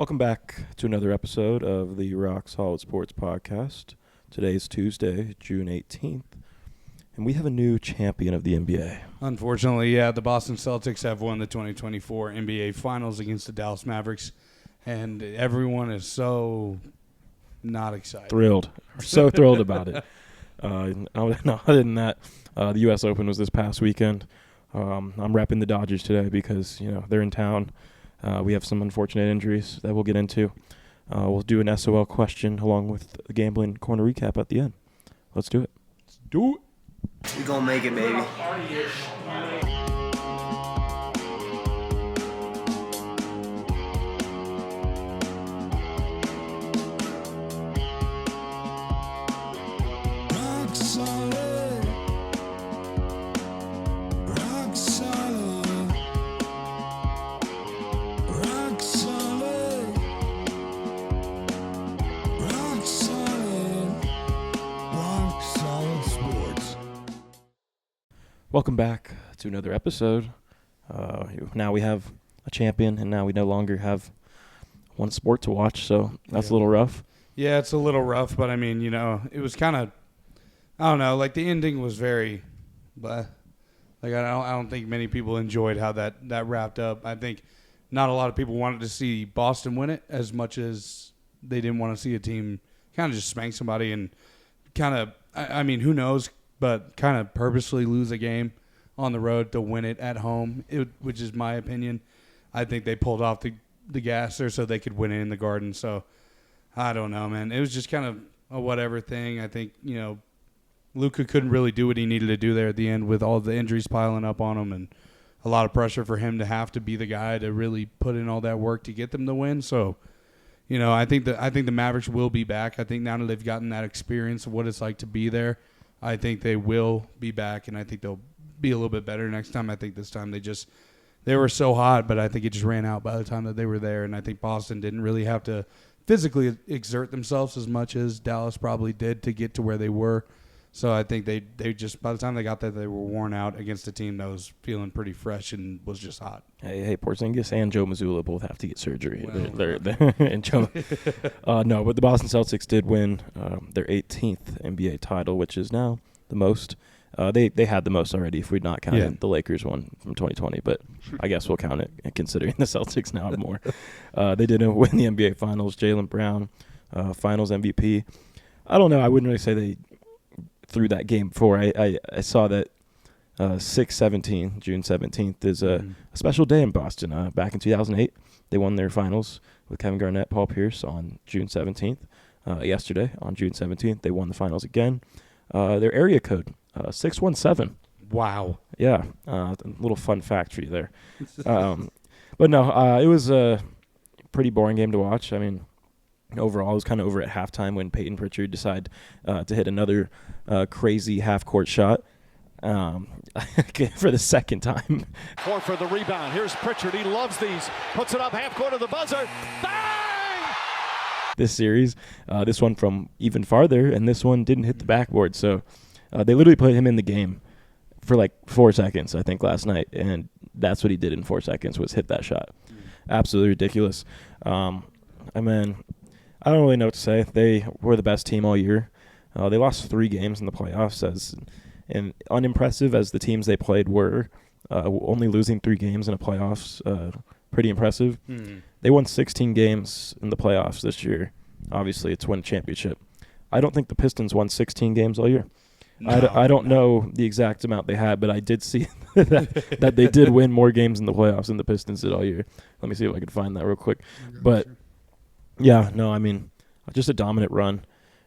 Welcome back to another episode of the Rock Solid Sports Podcast. Today's Tuesday, June 18th, and we have a new champion of the NBA. Unfortunately, yeah, the Boston Celtics have won the 2024 NBA Finals against the Dallas Mavericks, and everyone is so not excited. Thrilled. So thrilled about it. Other than that, the U.S. Open was this past weekend. I'm repping the Dodgers today because, they're in town. We have some unfortunate injuries that we'll get into. We'll do an SOL question along with the gambling corner recap at the end. Let's do it. Let's do it. We gonna make it, baby. Rock solid. Rock solid. Rock solid. Rock solid. Rock solid sports. Welcome back to another episode. Now we have a champion, and now we no longer have one sport to watch, so that's a little rough. Yeah, it's a little rough, but I mean, it was kind of, I don't know, like the ending was very, bleh. Like I don't think many people enjoyed how that wrapped up. I think not a lot of people wanted to see Boston win it as much as they didn't want to see a team kind of just spank somebody and kind of, I mean, who knows, but kind of purposely lose a game on the road to win it at home, which is my opinion. I think they pulled off the gas there so they could win it in the Garden. So I don't know, man. It was just kind of a whatever thing. I think, Luka couldn't really do what he needed to do there at the end with all the injuries piling up on him and a lot of pressure for him to have to be the guy to really put in all that work to get them to win. So, I think the Mavericks will be back. I think now that they've gotten that experience of what it's like to be there, I think they will be back, and I think they'll be a little bit better next time. I think this time they were so hot, but I think it just ran out by the time that they were there, and I think Boston didn't really have to physically exert themselves as much as Dallas probably did to get to where they were. So I think they just, by the time they got there, they were worn out against a team that was feeling pretty fresh and was just hot. Hey, Porzingis and Joe Mazzulla both have to get surgery. Well, They're and Joe. No, but the Boston Celtics did win their 18th NBA title, which is now the most. They had the most already if we'd not counted the Lakers one from 2020, but I guess we'll count it considering the Celtics now have more. They did win the NBA Finals. Jaylen Brown, Finals MVP. I don't know. I wouldn't really say they threw that game before. I saw that 6/17, June 17th, is a special day in Boston. Back in 2008, they won their finals with Kevin Garnett, Paul Pierce on June 17th. Yesterday, on June 17th, they won the finals again. Their area code, 617. Wow. Yeah, a little fun fact for you there. But no, it was a pretty boring game to watch. I mean, overall, it was kind of over at halftime when Peyton Pritchard decided to hit another crazy half-court shot for the second time. For the rebound. Here's Pritchard. He loves these. Puts it up half-court of the buzzer. Bang! This series, this one from even farther, and this one didn't hit the backboard. So they literally put him in the game for like 4 seconds, I think, last night, and that's what he did in 4 seconds was hit that shot. Absolutely ridiculous. I mean, I don't really know what to say. They were the best team all year. They lost 3 games in the playoffs, and unimpressive as the teams they played were, only losing 3 games in the playoffs, pretty impressive. They won 16 games in the playoffs this year. Obviously, it's win a championship. I don't think the Pistons won 16 games all year. I don't know the exact amount they had, but I did see that they did win more games in the playoffs than the Pistons did all year. Let me see if I can find that real quick. But yeah, no, I mean, just a dominant run.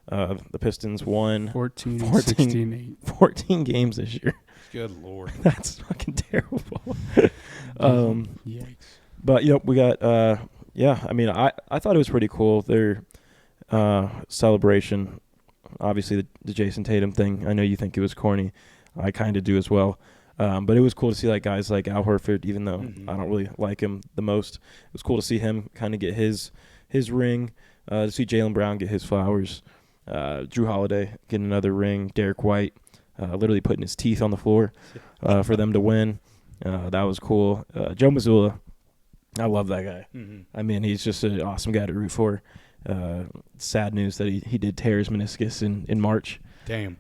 The Pistons won 14 games this year. Good Lord. That's fucking terrible. Yikes. But, we got, I mean, I thought it was pretty cool. Their celebration, obviously the Jason Tatum thing, I know you think it was corny. I kind of do as well. But it was cool to see guys like Al Horford, even though I don't really like him the most. It was cool to see him kind of get his ring, to see Jaylen Brown get his flowers, Drew Holiday get another ring, Derek White literally putting his teeth on the floor for them to win. That was cool. Joe Mazzulla, I love that guy. I mean, he's just an awesome guy to root for. Sad news that he did tear his meniscus in March. Damn.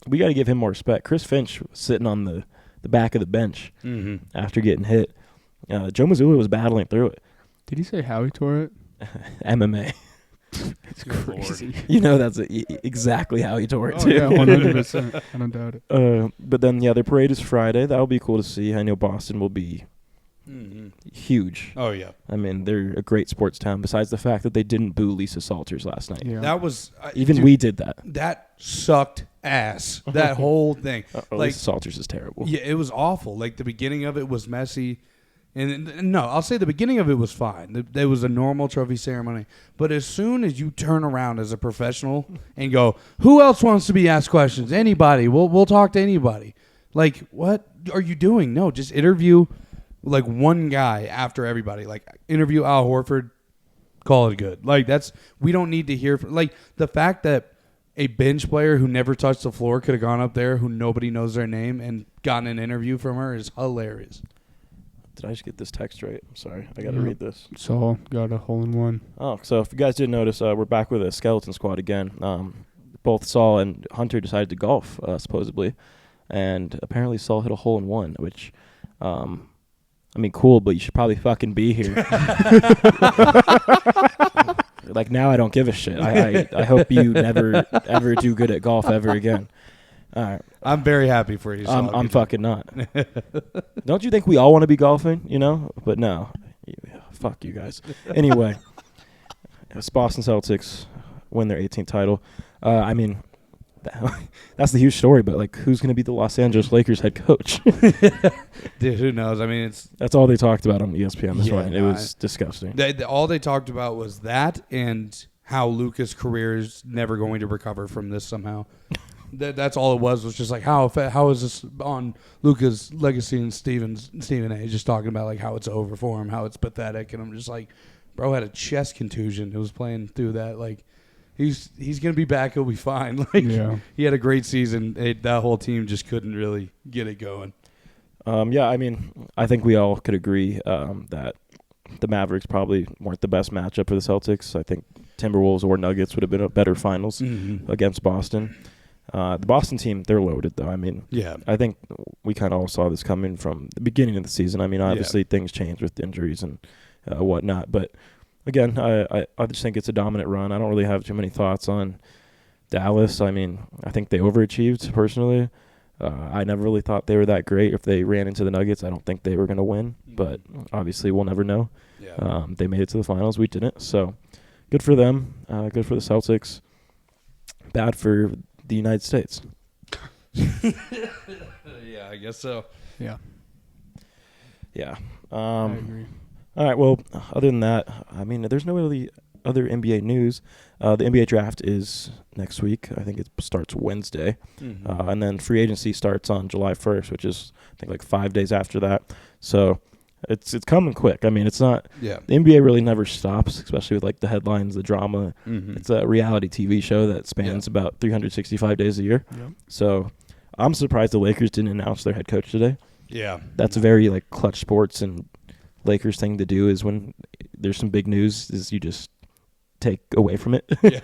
We got to give him more respect. Chris Finch was sitting on the back of the bench after getting hit. Joe Mazzulla was battling through it. Did he say how he tore it? MMA. It's crazy. You know that's exactly how he tore it, Oh, too. yeah, 100%. I don't doubt it. But then, their parade is Friday. That'll be cool to see. I know Boston will be huge. Oh, yeah. I mean, they're a great sports town, besides the fact that they didn't boo Lisa Salters last night. Yeah. That was Even dude, we did that. That sucked ass. That whole thing. Lisa Salters is terrible. Yeah, it was awful. Like the beginning of it was messy. And no, I'll say the beginning of it was fine. There was a normal trophy ceremony. But as soon as you turn around as a professional and go, who else wants to be asked questions? Anybody. We'll talk to anybody. Like, what are you doing? No, just interview like one guy after everybody. Like interview Al Horford, call it good. Like we don't need to hear like the fact that a bench player who never touched the floor could have gone up there who nobody knows their name and gotten an interview from her is hilarious. Did I just get this text right? I'm sorry. I got to read this. Saul got a hole-in-one. Oh, so if you guys didn't notice, we're back with a skeleton squad again. Both Saul and Hunter decided to golf, supposedly. And apparently Saul hit a hole-in-one, which, cool, but you should probably fucking be here. Like, now I don't give a shit. I hope you never, ever do good at golf ever again. All right. I'm very happy for you. Saul. I'm fucking not. Don't you think we all want to be golfing, But no. Fuck you guys. Anyway, it's Boston Celtics win their 18th title. That's the huge story, but, like, who's going to be the Los Angeles Lakers head coach? Dude, who knows? I mean, That's all they talked about on ESPN this morning. It was disgusting. All they talked about was that and how Luka's career is never going to recover from this somehow. That's all it was just like, how is this on Luka's legacy and Stephen A. Just talking about, like, how it's over for him, how it's pathetic. And I'm just like, bro had a chest contusion. It was playing through that. Like, he's going to be back. He'll be fine. Like, he had a great season. That whole team just couldn't really get it going. I think we all could agree that the Mavericks probably weren't the best matchup for the Celtics. I think Timberwolves or Nuggets would have been a better finals against Boston. The Boston team, they're loaded, though. I think we kind of all saw this coming from the beginning of the season. Obviously things change with injuries and whatnot. But, again, I just think it's a dominant run. I don't really have too many thoughts on Dallas. I think they overachieved, personally. I never really thought they were that great. If they ran into the Nuggets, I don't think they were going to win. But obviously we'll never know. Yeah. They made it to the finals. We didn't. So good for them. Good for the Celtics. Bad for the United States. Yeah, I guess so. Yeah. Yeah. I agree. All right. Well, other than that, there's no really other NBA news. The NBA draft is next week. I think it starts Wednesday. And then free agency starts on July 1st, which is, I think, like 5 days after that. So it's coming quick. It's not. Yeah. The NBA really never stops, especially with, like, the headlines, the drama. It's a reality TV show that spans about 365 days a year. Yep. So I'm surprised the Lakers didn't announce their head coach today. Yeah. That's a very, like, clutch sports and Lakers thing to do, is when there's some big news, is you just take away from it. Yeah.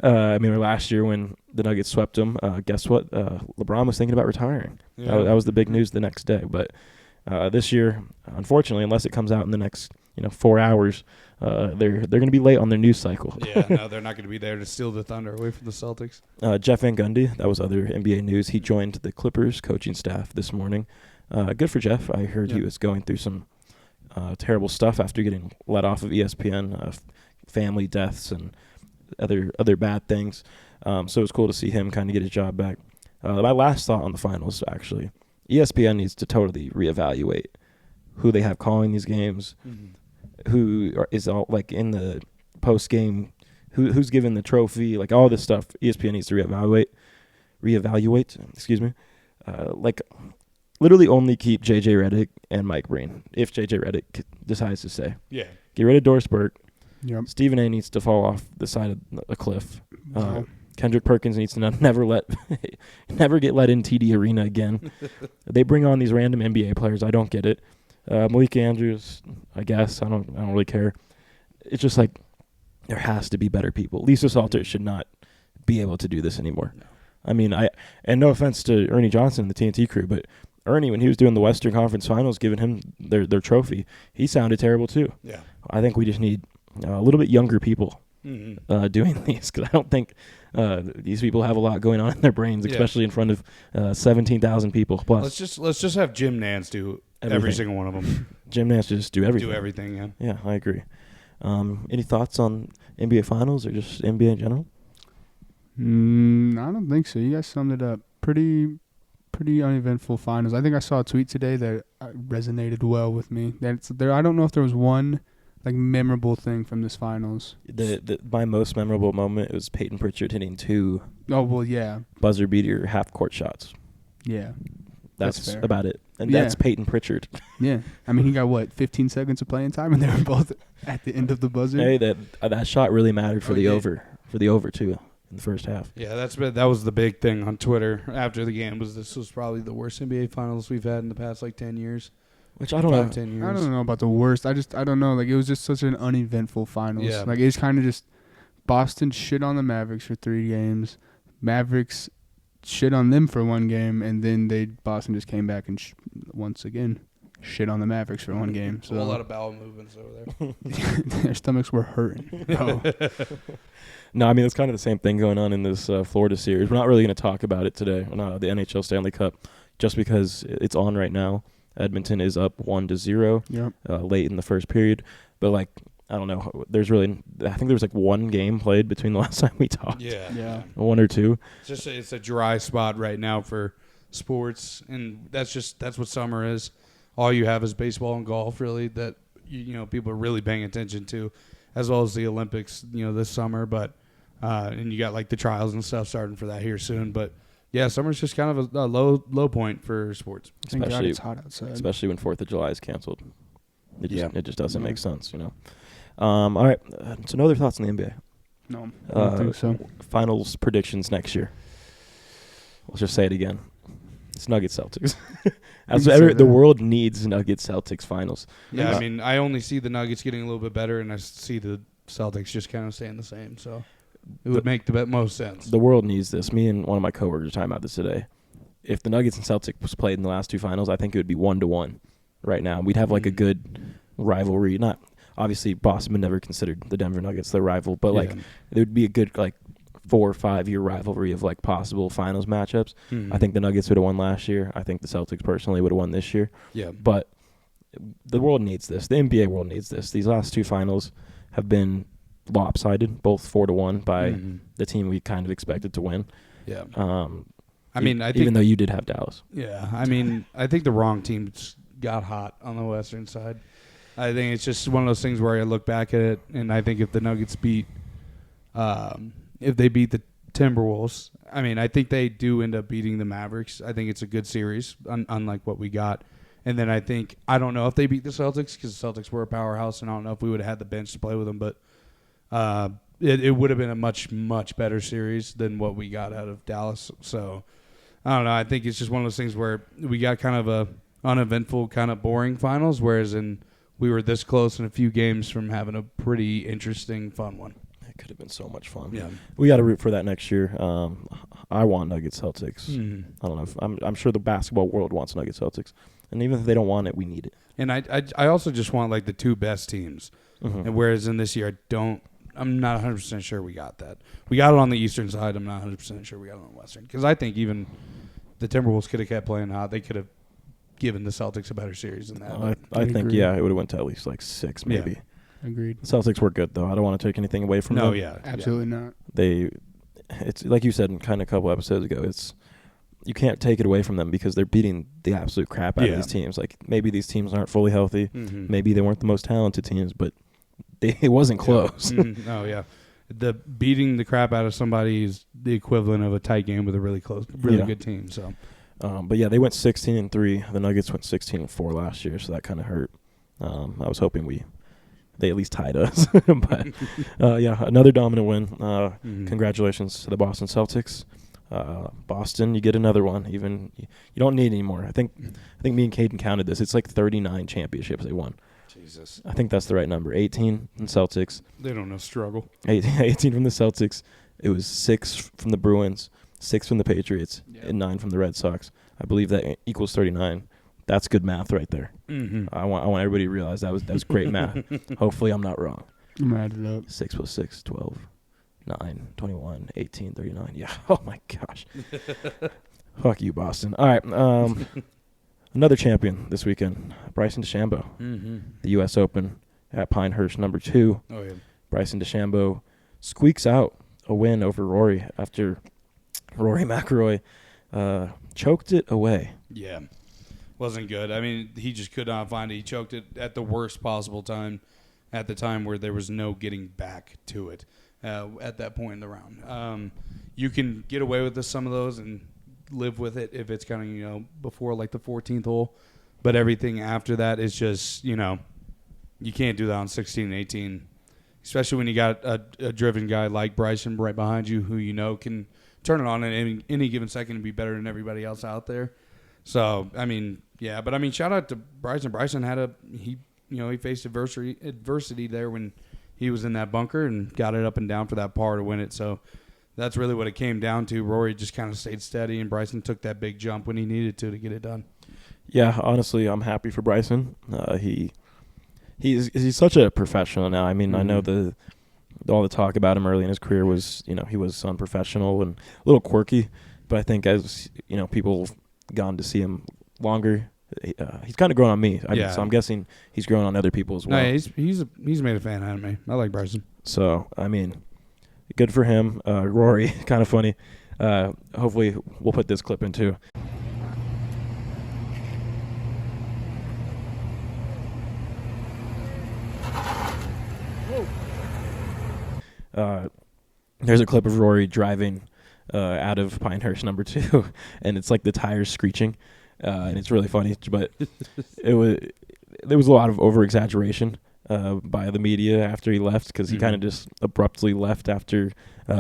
Last year when the Nuggets swept them, guess what? LeBron was thinking about retiring. Yeah. That was the big news the next day. But this year, unfortunately, unless it comes out in the next 4 hours, they're going to be late on their news cycle. Yeah, no, they're not going to be there to steal the thunder away from the Celtics. Jeff Van Gundy, that was other NBA news. He joined the Clippers coaching staff this morning. Good for Jeff. I heard he was going through some terrible stuff after getting let off of ESPN, family deaths and other bad things. So it was cool to see him kind of get his job back. My last thought on the finals, actually, ESPN needs to totally reevaluate who they have calling these games, who is all, like, in the post game, who's given the trophy, like, all this stuff. ESPN needs to reevaluate. Excuse me. Literally only keep JJ Redick and Mike Breen if JJ Redick decides to stay. Yeah. Get rid of Dorsberg. Yep. Stephen A. needs to fall off the side of a cliff. Kendrick Perkins needs to never get let in TD Arena again. They bring on these random NBA players. I don't get it. Malik Andrews, I guess. I don't really care. It's just like there has to be better people. Lisa Salter should not be able to do this anymore. No. I mean, and no offense to Ernie Johnson and the TNT crew, but Ernie, when he was doing the Western Conference Finals, giving him their trophy, he sounded terrible too. Yeah. I think we just need a little bit younger people doing these, because I don't think these people have a lot going on in their brains, especially in front of 17,000 people plus. Let's just have Jim Nance do every single one of them. Jim Nance just do everything. Do everything, yeah. Yeah, I agree. Any thoughts on NBA Finals or just NBA in general? I don't think so. You guys summed it up. Pretty uneventful finals. I think I saw a tweet today that resonated well with me. I don't know if there was one like memorable thing from this finals. My most memorable moment was Peyton Pritchard hitting 2 buzzer beater half court shots. Yeah. That's fair. about it. And that's Peyton Pritchard. Yeah. I mean, he got 15 seconds of playing time, and they were both at the end of the buzzer. Hey, that shot really mattered for the over. For the over too in the first half. Yeah, that was the big thing on Twitter after the game. This was probably the worst NBA Finals we've had in the past 10 years. Which I don't know. 10 years. I don't know about the worst. I don't know. Like, it was just such an uneventful finals. Yeah. Like, it's kind of just Boston shit on the Mavericks for 3 games. Mavericks shit on them for 1 game, and then Boston just came back and once again shit on the Mavericks for 1 game. So a lot of bowel movements over there. their stomachs were hurting. Oh. No, I mean, it's kind of the same thing going on in this Florida series. We're not really going to talk about it today. The NHL Stanley Cup, just because it's on right now. Edmonton is up 1-0 late in the first period. But, I don't know. I think there was 1 game played between the last time we talked. Yeah. 1 or 2. It's a dry spot right now for sports, and that's what summer is. All you have is baseball and golf, really, that people are really paying attention to, as well as the Olympics, this summer. But and you got the trials and stuff starting for that here soon. But yeah, summer's just kind of a low point for sports. Thank God it's hot outside. Especially when 4th of July is canceled. It just doesn't make sense, All right. So no other thoughts on the NBA? No, I don't think so. Finals predictions next year. Let's just say it again. It's Nuggets Celtics. The world needs Nuggets Celtics finals. Yeah, I mean, I only see the Nuggets getting a little bit better, and I see the Celtics just kind of staying the same. So it would make the most sense. The world needs this. Me and one of my coworkers were talking about this today. If the Nuggets and Celtics played in the last 2 finals, I think it would be 1-1 right now. We'd have a good rivalry. Not obviously Boston would never considered the Denver Nuggets their rival, but there would be a good 4 or 5 year rivalry of possible finals matchups. I think the Nuggets would have won last year. I think the Celtics personally would have won this year. Yeah. But the world needs this. The NBA world needs this. These last 2 finals have been lopsided, both 4-1 by the team we kind of expected to win. Yeah. I think even though you did have Dallas. Yeah. I mean, I think the wrong teams got hot on the Western side. I think it's just one of those things where I look back at it, and I think if the Nuggets beat the Timberwolves, I mean, I think they do end up beating the Mavericks. I think it's a good series, unlike what we got. And then I don't know if they beat the Celtics, because the Celtics were a powerhouse, and I don't know if we would have had the bench to play with them. But it would have been a much, much better series than what we got out of Dallas. So, I don't know. I think it's just one of those things where we got kind of a uneventful, kind of boring finals, whereas we were this close in a few games from having a pretty interesting, fun one. It could have been so much fun. Yeah, we got to root for that next year. I want Nuggets Celtics. I don't know. I'm sure the basketball world wants Nuggets Celtics, and even if they don't want it, we need it. And I also just want the 2 best teams. And whereas in this year I'm not 100% sure we got that. We got it on the Eastern side. I'm not 100% sure we got it on the Western, because I think even the Timberwolves could have kept playing hot. They could have given the Celtics a better series than that. I think it would have went to at least 6 maybe. Yeah. Agreed. The Celtics were good though. I don't want to take anything away from them. No, yeah, absolutely not. It's like you said kind of a couple episodes ago. You can't take it away from them because they're beating the absolute crap out of these teams. Maybe these teams aren't fully healthy. Maybe they weren't the most talented teams, but it wasn't close. Oh yeah, the beating the crap out of somebody is the equivalent of a tight game with a really good team. So, but yeah, they went 16-3. The Nuggets went 16-4 last year, so that kind of hurt. I was hoping they at least tied us. But, another dominant win. Congratulations to the Boston Celtics. Boston, you get another one. Even you don't need any more. I think me and Caden counted this. It's like 39 championships they won. Jesus. I think that's the right number. 18 from Celtics. They don't know struggle. 18 from the Celtics. It was 6 from the Bruins, 6 from the Patriots, and 9 from the Red Sox. I believe that equals 39. That's good math right there. Mm-hmm. I want everybody to realize that was great math. Hopefully I'm not wrong. I'm added up. 6 plus 6, 12, 9, 21, 18, 39. Yeah. Oh, my gosh. Fuck you, Boston. All right. Another champion this weekend, Bryson Dechambeau. Mm-hmm. The U.S. Open at Pinehurst, number 2. Oh, yeah. Bryson DeChambeau squeaks out a win over Rory after Rory Mcliory choked it away. Yeah. Wasn't good. I mean, he just could not find it. He choked it at the worst possible time, at the time where there was no getting back to it at that point in the round. You can get away with some of those and live with it if it's kind of, before like the 14th hole. But everything after that is just, you can't do that on 16 and 18, especially when you got a driven guy like Bryson right behind you who can turn it on at any given second and be better than everybody else out there. So, I mean, yeah. But, I mean, shout out to Bryson. Bryson had he faced adversity there when he was in that bunker and got it up and down for that par to win it. So, that's really what it came down to. Rory just kind of stayed steady, and Bryson took that big jump when he needed to get it done. Yeah, honestly, I'm happy for Bryson. He's such a professional now. I mean, I know all the talk about him early in his career was, he was unprofessional and a little quirky. But I think as, people have gone to see him longer, he's kind of grown on me. So I'm guessing he's grown on other people as well. No, he's made a fan out of me. I like Bryson. So, I mean, good for him. Rory, kind of funny. Hopefully we'll put this clip in too. There's a clip of Rory driving out of Pinehurst number 2, and it's like the tires screeching, and it's really funny. But there was a lot of over-exaggeration by the media after he left, because he kind of just abruptly left after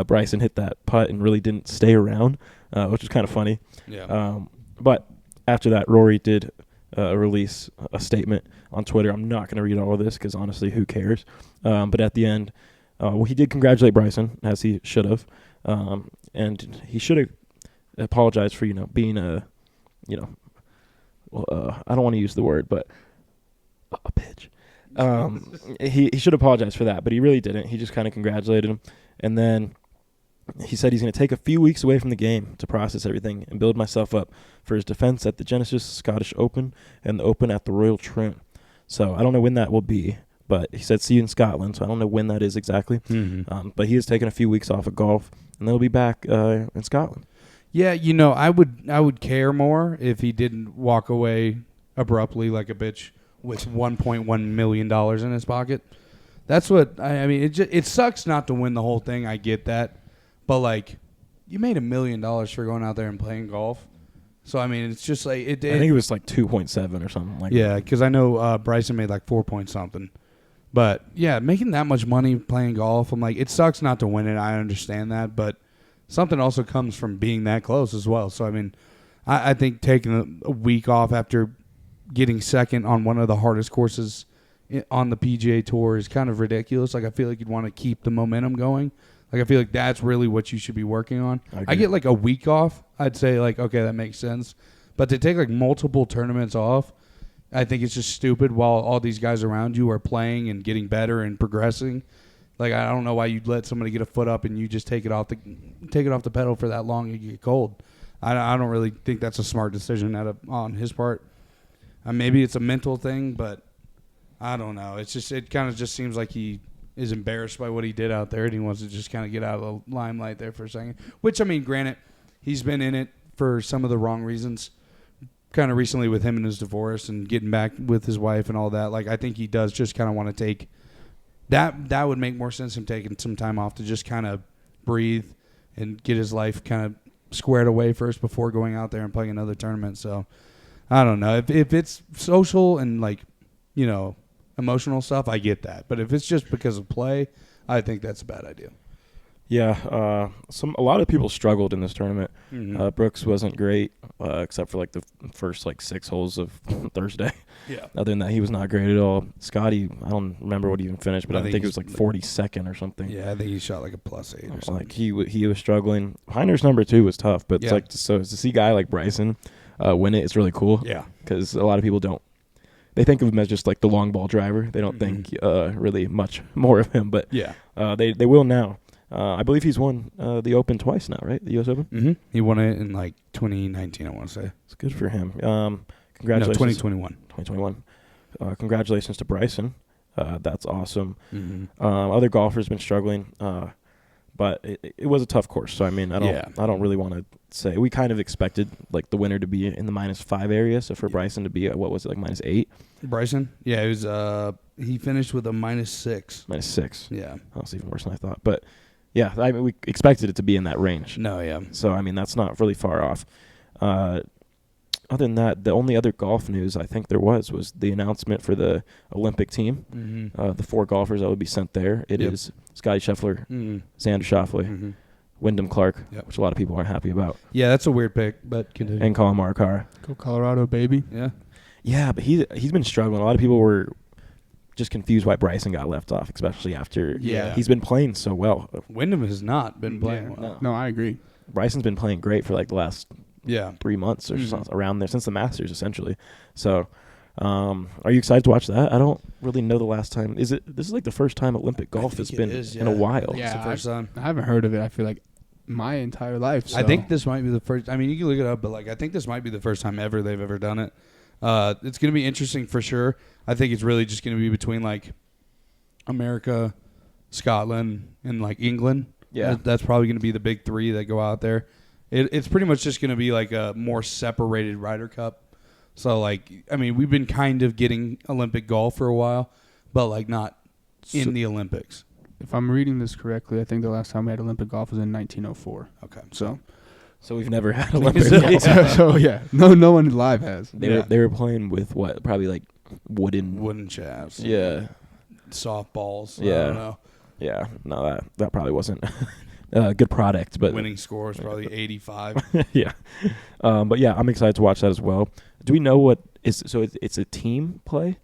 Bryson hit that putt and really didn't stay around, which was kind of funny. Yeah. But after that, Rory did release a statement on Twitter. I'm not going to read all of this because honestly, who cares? But at the end, he did congratulate Bryson, as he should have, and he should have apologized for being I don't want to use the word, but a bitch. He should apologize for that, but he really didn't. He just kind of congratulated him, and then he said he's going to take a few weeks away from the game to process everything and build myself up for his defense at the Genesis Scottish Open and the Open at the Royal Troon. So I don't know when that will be, but he said see you in Scotland, so I don't know when that is exactly. Mm-hmm. But he has taken a few weeks off of golf, and then he'll be back in Scotland. Yeah, I would care more if he didn't walk away abruptly like a bitch with $1.1 million in his pocket. That's what I mean. It sucks not to win the whole thing. I get that, but like, you made $1 million for going out there and playing golf. So I mean, it's just like it. I think it was like 2.7 or something like. Yeah, because I know Bryson made like 4 point something. But yeah, making that much money playing golf, I'm like, it sucks not to win it. I understand that, but something also comes from being that close as well. So I mean, I think taking a week off after getting second on one of the hardest courses on the PGA Tour is kind of ridiculous. Like, I feel like you'd want to keep the momentum going. Like, I feel like that's really what you should be working on. I get like a week off. I'd say like, okay, that makes sense. But to take like multiple tournaments off, I think it's just stupid while all these guys around you are playing and getting better and progressing. Like, I don't know why you'd let somebody get a foot up and you just take it off the pedal for that long and you get cold. I don't really think that's a smart decision on his part. Maybe it's a mental thing, but I don't know. It kind of just seems like he is embarrassed by what he did out there, and he wants to just kind of get out of the limelight there for a second. Which, I mean, granted, he's been in it for some of the wrong reasons. Kind of recently with him and his divorce and getting back with his wife and all that. Like, I think he does just kind of want to take that. That would make more sense, him taking some time off to just kind of breathe and get his life kind of squared away first before going out there and playing another tournament. So, I don't know. If it's social and, like, emotional stuff, I get that. But if it's just because of play, I think that's a bad idea. Yeah, a lot of people struggled in this tournament. Mhm. Brooks wasn't great, except for like the first like 6 holes of Thursday. Yeah. Other than that, he was not great at all. Scotty, I don't remember what he even finished, but I think it was like he's 42nd or something. Yeah, I think he shot like a +8 or something. Like he was struggling. Heiner's number 2 was tough, but it's Yeah. like to see a guy like Bryson win it, it's really cool. Yeah. Because a lot of people don't. They think of him as just like the long ball driver. They don't Mhm. think really much more of him, but Yeah. they will now. I believe he's won the Open twice now, right? The U.S. Open. Mm-hmm. He won it in like 2019, I want to say. It's good for him. No, Congratulations. 2021. 2021. Congratulations to Bryson. That's awesome. Mm-hmm. Other golfers been struggling, but it was a tough course. So I mean, I don't really want to say. We kind of expected like the winner to be in the -5 area. So for Bryson to be at, what was it, like -8? Bryson? Yeah, it was. He finished with a -6. -6. Yeah. That's even worse than I thought. But yeah, I mean, we expected it to be in that range. No, yeah. So I mean, that's not really far off. Other than that, the only other golf news I think there was the announcement for the Olympic team. Mm-hmm. The 4 golfers that would be sent there. It Yep. is Scotty Scheffler, Mm-hmm. Xander Schauffele, Mm-hmm. Wyndham Clark, Yep. which a lot of people aren't happy about, Yeah, that's a weird pick, but continue. and Colin Morikawa. Go Colorado, baby. Yeah. Yeah, but he's been struggling. A lot of people were just confused why Bryson got left off, especially after Yeah. he's been playing so well. Wyndham has not been playing Yeah. well. No, I agree. Bryson's been playing great for like the last Yeah. 3 months or Mhm. something around there, since the Masters essentially. So, are you excited to watch that? I don't really know the last time. This is like the first time Olympic golf has think it been is, in a yeah. while. It's the first time. I haven't heard of it. I feel like my entire life. So. I think this might be the first. I mean, you can look it up, but like I think this might be the first time ever they've ever done it. It's going to be interesting for sure. I think it's really just going to be between like America, Scotland, and like England. Yeah. That's probably going to be the big 3 that go out there. It's pretty much just going to be like a more separated Ryder Cup. So like, I mean, we've been kind of getting Olympic golf for a while, but like not in the Olympics. If I'm reading this correctly, I think the last time we had Olympic golf was in 1904. Okay, So, So we've never had Olympic So, golf. so yeah, no one live has. They were playing with what? Probably like wooden. wooden shafts. Yeah. Softballs. I Yeah. don't know. Yeah. No, that probably wasn't a good product, but Winning score is probably 85. yeah. But yeah, I'm excited to watch that as well. Do we know what is? So it's a team play.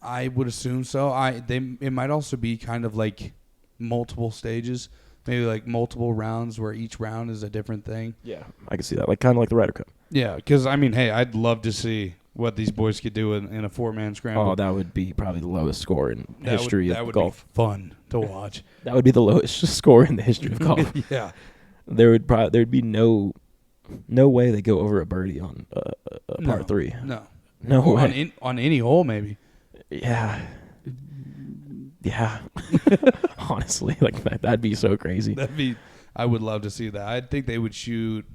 I would assume so. It might also be kind of like multiple stages, maybe like multiple rounds where each round is a different thing. Yeah, I can see that. Like kind of like the Ryder Cup. Yeah, because I mean, hey, I'd love to see what these boys could do in a 4-man scramble. Oh, that would be probably the lowest score in history that of would golf. Be fun to watch. That would be the lowest score in the history of golf. Yeah, There'd be no way they go over a birdie on a par 3. No No way. on any hole maybe. Yeah. Yeah. Honestly, like that'd be so crazy. I would love to see that. I think they would shoot.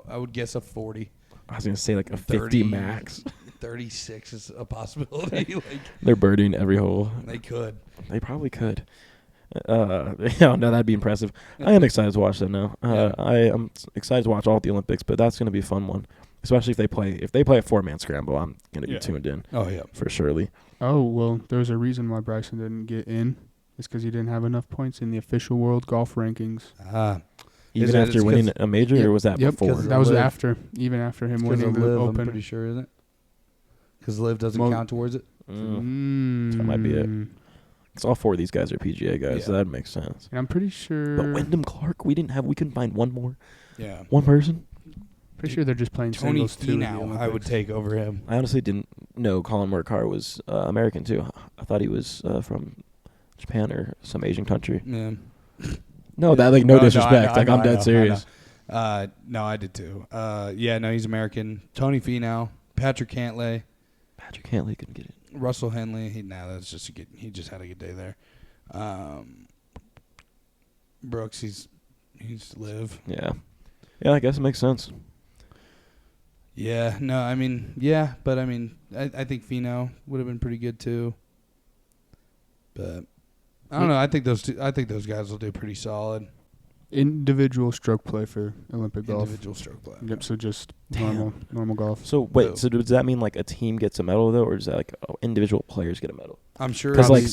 I would guess a 40. I was gonna say like a 50 30 max. 36 is a possibility. Like They're birdieing every hole. they could. They probably could. Yeah, no, that'd be impressive. I am excited to watch that now. Yeah. I am excited to watch all the Olympics, but that's gonna be a fun one, especially if they play a 4-man scramble. I'm gonna be tuned in Oh yeah. for surely. Oh well, there's a reason why Bryson didn't get in. It's because he didn't have enough points in the official world golf rankings. Even Is it- after it's winning 'cause- a major, or was that Yep, before? 'cause that was Live. even after him Because winning of the Live, I'm Open. pretty sure, isn't it? Because Live doesn't Well- count towards it. That might be it. Because all 4 of these guys are PGA guys, so Yeah. that makes sense. And I'm pretty sure. But Wyndham Clark, we couldn't find Yeah. one person. Pretty sure they're just playing Tony singles too. in the Finau, I would Olympics. take over him. I honestly didn't know Colin Morikawa was American too. I thought he was from Japan or some Asian country. Yeah. No, that like no I disrespect. know, Like I I'm know, dead I serious. know. No, I did too. Yeah, no, he's American. Tony Finau, Patrick Cantlay, Patrick Cantlay couldn't get it. Russell Henley. That's just he just had a good day there. Brooks, he's Live. Yeah, yeah. I guess it makes sense. Yeah, no, I mean, yeah, but I mean, I think Finau would have been pretty good too. But I don't know. I think those guys will do pretty solid. Individual stroke play for Olympic golf. Individual stroke play. Yep. So just Damn. normal golf. So wait, No. so does that mean like a team gets a medal though, or is that like individual players get a medal? I'm sure. Because probably-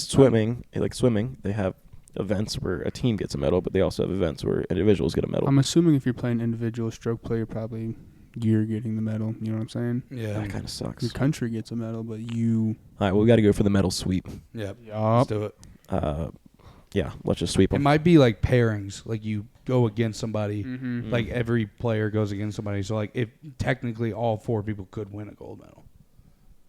like swimming, they have events where a team gets a medal, but they also have events where individuals get a medal. I'm assuming if you're playing individual stroke play, you're getting the medal. You know what I'm saying? Yeah. That kind of sucks. Your country gets a medal, but you. All right, well, we got to go for the medal sweep. Yep. Yup. Let's do it. Yeah, let's just sweep It them. might be like pairings. Like you go against somebody. Mm-hmm. Like every player goes against somebody. So like if technically all 4 people could win a gold medal.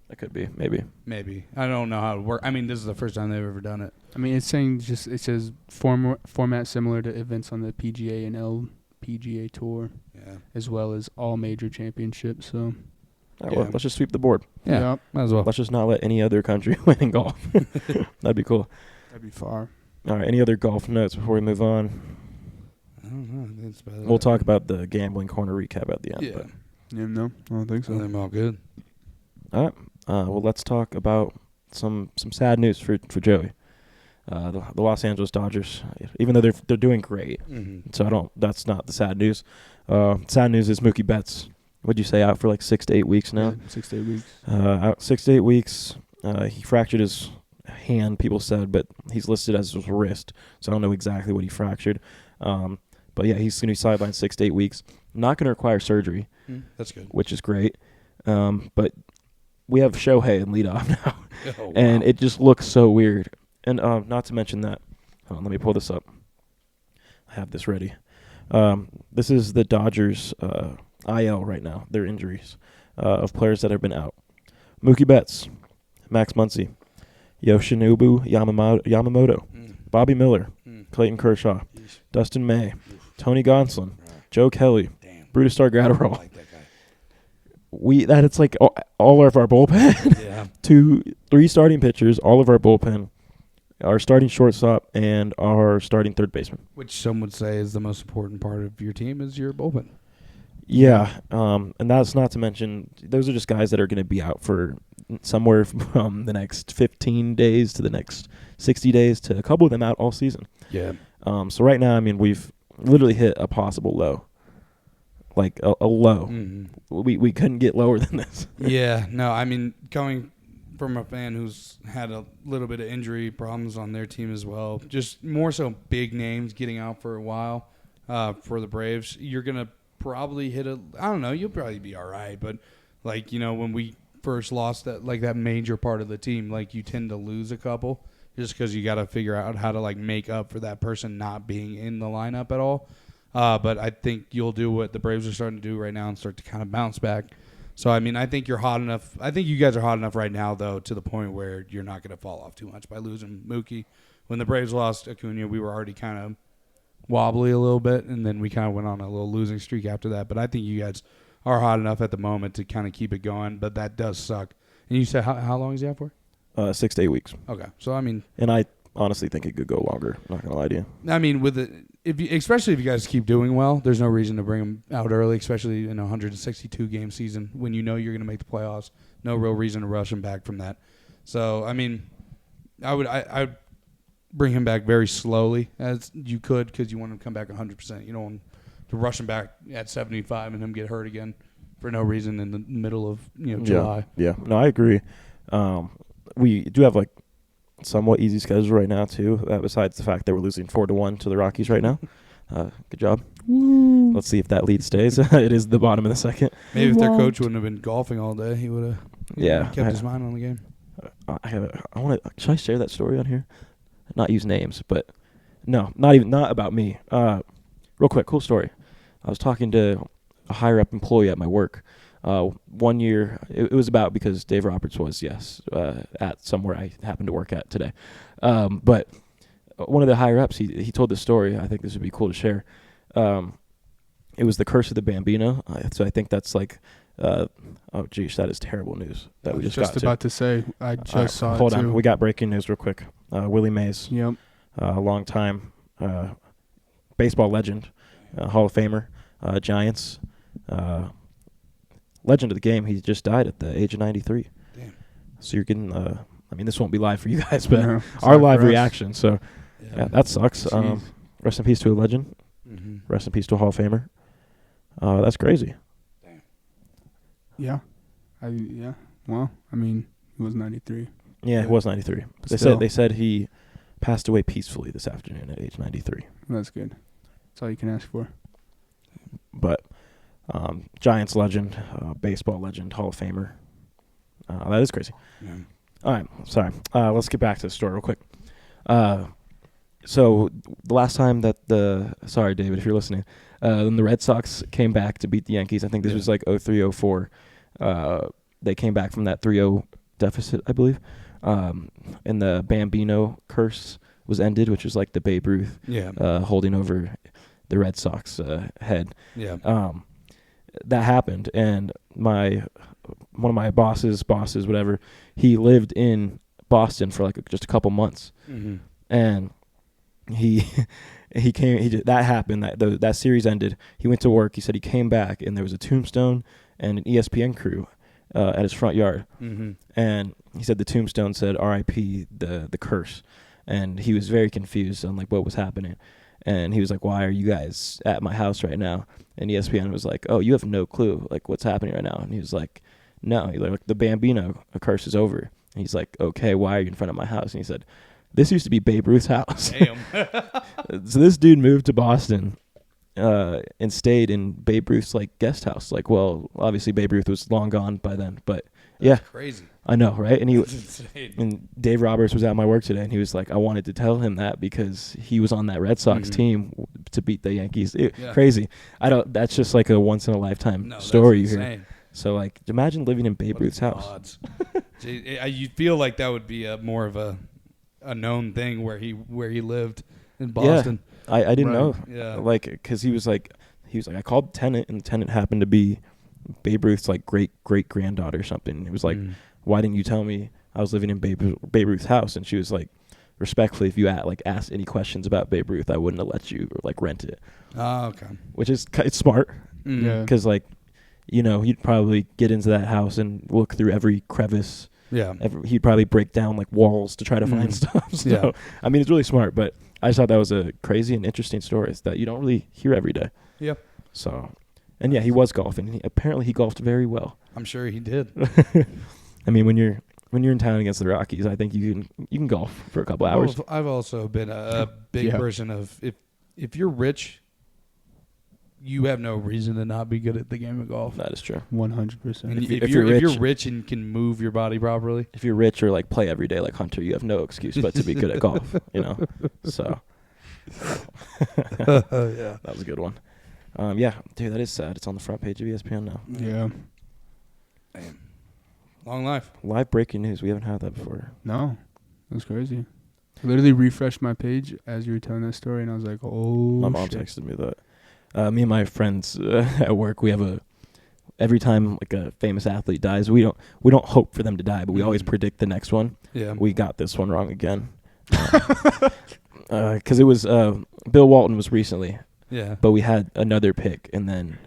That could be, maybe. Maybe. I don't know how it works. I mean, this is the first time they've ever done it. I mean, it's saying it says format similar to events on the PGA and LPGA tour, Yeah. as well as all major championships. So, All right, well, Yeah. let's just sweep the board. Yeah. Yup. Might as well. Let's just not let any other country win in golf. That'd be cool. That'd be far. All right, any other golf notes before we move on? I don't know. I think it's about We'll talk about the gambling corner recap at the end. Yeah. But. Yeah, no, I don't think so. I'm all good. All right. Well, let's talk about some sad news for Joey. The Los Angeles Dodgers, even though they're doing great, Mm-hmm. so that's not the sad news. Sad news is Mookie Betts. What'd you say, out for like 6 to 8 weeks now? Yeah, 6 to 8 weeks. Out 6 to 8 weeks. He fractured his hand, people said, but he's listed as his wrist, so I don't know exactly what he fractured. But yeah, he's going to be sidelined 6 to 8 weeks. Not going to require surgery, That's good. which is great. But we have Shohei in leadoff now, Oh, and wow. it just looks so weird. And not to mention that, hold on, let me pull this up. I have this ready. This is the Dodgers IL right now, their injuries of players that have been out. Mookie Betts, Max Muncy, Yoshinobu Yamamoto, Bobby Miller, Clayton Kershaw, Yeesh. Dustin May, Tony Gonsolin, Joe Kelly, Damn. Brutus Stargratterall. I like that guy. It's like all of our bullpen. Yeah. 3 starting pitchers, all of our bullpen, our starting shortstop, and our starting third baseman. Which some would say is the most important part of your team is your bullpen. Yeah, and that's not to mention those are just guys that are going to be out for somewhere from the next 15 days to the next 60 days to a couple of them out all season. Yeah. So right now, I mean, we've literally hit a possible low, like a low. Mm-hmm. We couldn't get lower than this. Yeah. No, I mean, coming from a fan who's had a little bit of injury problems on their team as well, just more so big names getting out for a while for the Braves, you're going to probably hit I don't know, you'll probably be all right. But, like, you know, when we first lost that major part of the team, like, you tend to lose a couple just because you got to figure out how to, like, make up for that person not being in the lineup at all. But I think you'll do what the Braves are starting to do right now and start to kind of bounce back. So, I mean, I think you're hot enough. I think you guys are hot enough right now, though, to the point where you're not going to fall off too much by losing Mookie. When the Braves lost Acuna, we were already kind of wobbly a little bit, and then we kind of went on a little losing streak after that. But I think you guys are hot enough at the moment to kind of keep it going, but that does suck. And you said how long is he out for? 6 to 8 weeks. Okay. So, I mean, And I honestly think it could go longer. I'm not going to lie to you. I mean, with it, especially if you guys keep doing well, there's no reason to bring him out early, especially in a 162 game season when you know you're going to make the playoffs. No real reason to rush him back from that. So, I mean, I'd bring him back very slowly as you could because you want him to come back 100%. You don't want to rush him back at 75 and him get hurt again for no reason in the middle of July. Yeah. No, I agree. We do have like somewhat easy schedule right now too. Besides the fact that we're losing 4-1 to the Rockies right now. Good job. Woo. Let's see if that lead stays. It is the bottom of the second. Maybe if their coach wouldn't have been golfing all day, he would have kept his mind on the game. I want to. Should I share that story on here? Not use names, but no, not about me. Real quick, cool story. I was talking to a higher up employee at my work. 1 year, it was about because Dave Roberts was at somewhere I happened to work at today. But one of the higher ups, he told this story. I think this would be cool to share. It was the curse of the Bambino. So I think that's like, oh geez, that is terrible news that we just got about to say. I just saw hold it too. on, we got breaking news real quick. Willie Mays, Yep. a long time baseball legend, Hall of Famer, Giants, legend of the game. He just died at the age of 93. Damn. So you're getting, I mean, this won't be live for you guys, but No, our sorry live for us. reaction. So yeah, that sucks. Jeez. Rest in peace to a legend. Mm-hmm. Rest in peace to a Hall of Famer. That's crazy. Yeah. Well, I mean, he was 93. Yeah, it was 93. But They still. said he passed away peacefully this afternoon at age 93. That's good. That's all you can ask for. But Giants legend, baseball legend, Hall of Famer. That is crazy. Yeah. All right, sorry. Let's get back to the story real quick. So the last time that sorry, David, if you're listening, when the Red Sox came back to beat the Yankees, I think this was like 03-04. They came back from that 3-0 deficit, I believe. And the Bambino curse was ended, which was like the Babe Ruth holding over the Red Sox head. Yeah. That happened, and one of my bosses, whatever, he lived in Boston for like just a couple months, and that happened. That series ended. He went to work. He said he came back, and there was a tombstone and an ESPN crew at his front yard, and he said the tombstone said "R.I.P. the curse," and he was very confused on like what was happening. And he was like, "Why are you guys at my house right now?" And ESPN was like, "Oh, you have no clue, like what's happening right now." And he was like, "No." He's like, "The Bambino curse is over." And he's like, "Okay, why are you in front of my house?" And he said, "This used to be Babe Ruth's house." Damn. So this dude moved to Boston and stayed in Babe Ruth's like guest house. Like, well, obviously Babe Ruth was long gone by then, but yeah, Crazy. I know, right? And That's insane. and Dave Roberts was at my work today, and he was like, I wanted to tell him that because he was on that Red Sox team to beat the Yankees. Crazy. That's just like a once in a lifetime story you hear. So like, imagine living in Babe Ruth's house. You feel like that would be more of a known thing where he lived in Boston. Yeah, I didn't know. Yeah. Like, because he was like, I called the tenant, and the tenant happened to be Babe Ruth's like great granddaughter or something. It was like, why didn't you tell me I was living in Babe Ruth's house? And she was like, respectfully, if you asked any questions about Babe Ruth, I wouldn't have let you like rent it. Oh, okay. Which is it's smart, Yeah. because like, he'd probably get into that house and look through every crevice. Yeah. He'd probably break down like walls to try to find stuff. So, Yeah. I mean, it's really smart, but I just thought that was a crazy and interesting story that you don't really hear every day. Yep. So, and yeah, he was golfing. Apparently, he golfed very well. I'm sure he did. I mean, when you're in town against the Rockies, I think you can golf for a couple hours. Well, I've also been a big person of if you're rich, you have no reason to not be good at the game of golf. That is true. 100%. If you're rich and can move your body properly, if you're rich or like play every day like Hunter, you have no excuse but to be good at golf. So yeah, that was a good one. Yeah, dude, that is sad. It's on the front page of ESPN now. Yeah. damn, long life. Live breaking news. We haven't had that before. No, that's crazy. I literally refreshed my page as you were telling that story, and I was like, "Oh, My mom shit." texted me that. Me and my friends at work, we have every time like a famous athlete dies, we don't hope for them to die, but we always predict the next one. Yeah, We got this one wrong again. Because it was Bill Walton was recently, yeah. but we had another pick, and then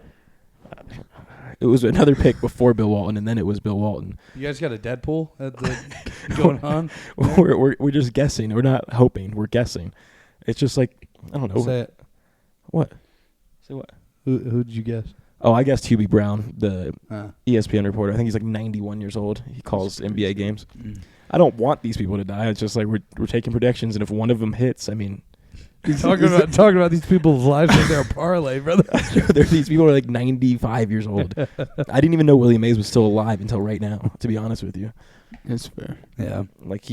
it was another pick before Bill Walton, and then it was Bill Walton. You guys got a Deadpool going on? We're just guessing. We're not hoping. We're guessing. It's just like, I don't know. Say it. What? Say what? Who did you guess? Oh, I guessed Hubie Brown, the ESPN reporter. I think he's like 91 years old. He calls NBA games. I don't want these people to die. It's just like we're taking predictions, and if one of them hits, I mean, talking about these people's lives like they're a parlay, brother. these people are like 95 years old. I didn't even know Willie Mays was still alive until right now, to be honest with you. That's fair. Yeah. Like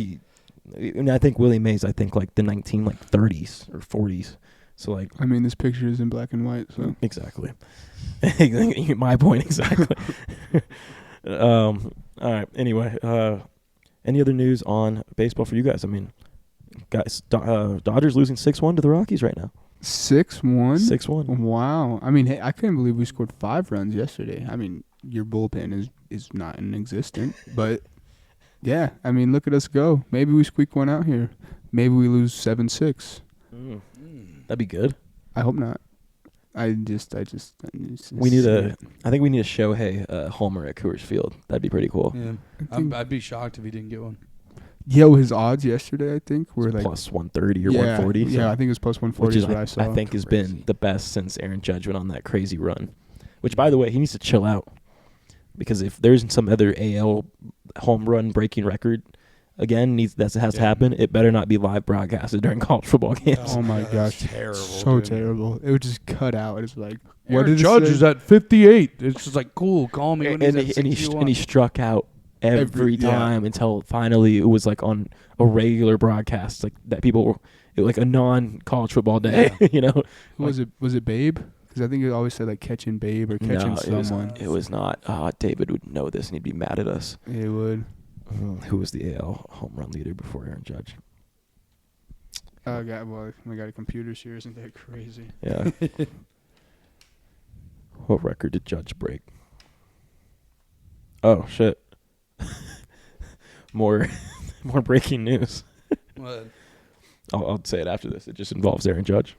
and I think Willie Mays, like the 30s or 40s. So like, I mean, this picture is in black and white, so exactly. My point exactly. All right. Anyway, any other news on baseball for you guys? I mean, guys, Dodgers losing 6-1 to the Rockies right now. 6-1. 6-1. Wow. I mean, hey, I couldn't believe we scored 5 runs yesterday. I mean, your bullpen is not inexistent, but yeah. I mean, look at us go. Maybe we squeak one out here. Maybe we lose 7-6. That'd be good. I hope not. I we need I think we need a Shohei homer at Coors Field. That'd be pretty cool. Yeah. I'd be shocked if he didn't get one. Yo, his odds yesterday, I think, were like plus 130 or 140. Yeah, I think it was plus 140. Which is what I saw. I think has been the best since Aaron Judge went on that crazy run. Which, by the way, he needs to chill out, because if there's some other AL home run breaking record, again that has to happen. It better not be live broadcasted during college football games. Oh my God, gosh, that's terrible, so dude. terrible. It would just cut out. It's like, what Aaron did Judge it say? is at 58. It's just like, cool, call me when and, he's at he 61. struck out every yeah. time until finally it was like on a regular broadcast, like that people were like a non-college football day. You know, Who was it? Was it Babe? Because I think it always said like catching Babe or catching someone. It was not. David would know this and he'd be mad at us. It would. Who was the AL home run leader before Aaron Judge? We got a computers here. Isn't that crazy? Yeah. What record did Judge break? Oh shit! more breaking news. What? I'll say it after this. It just involves Aaron Judge.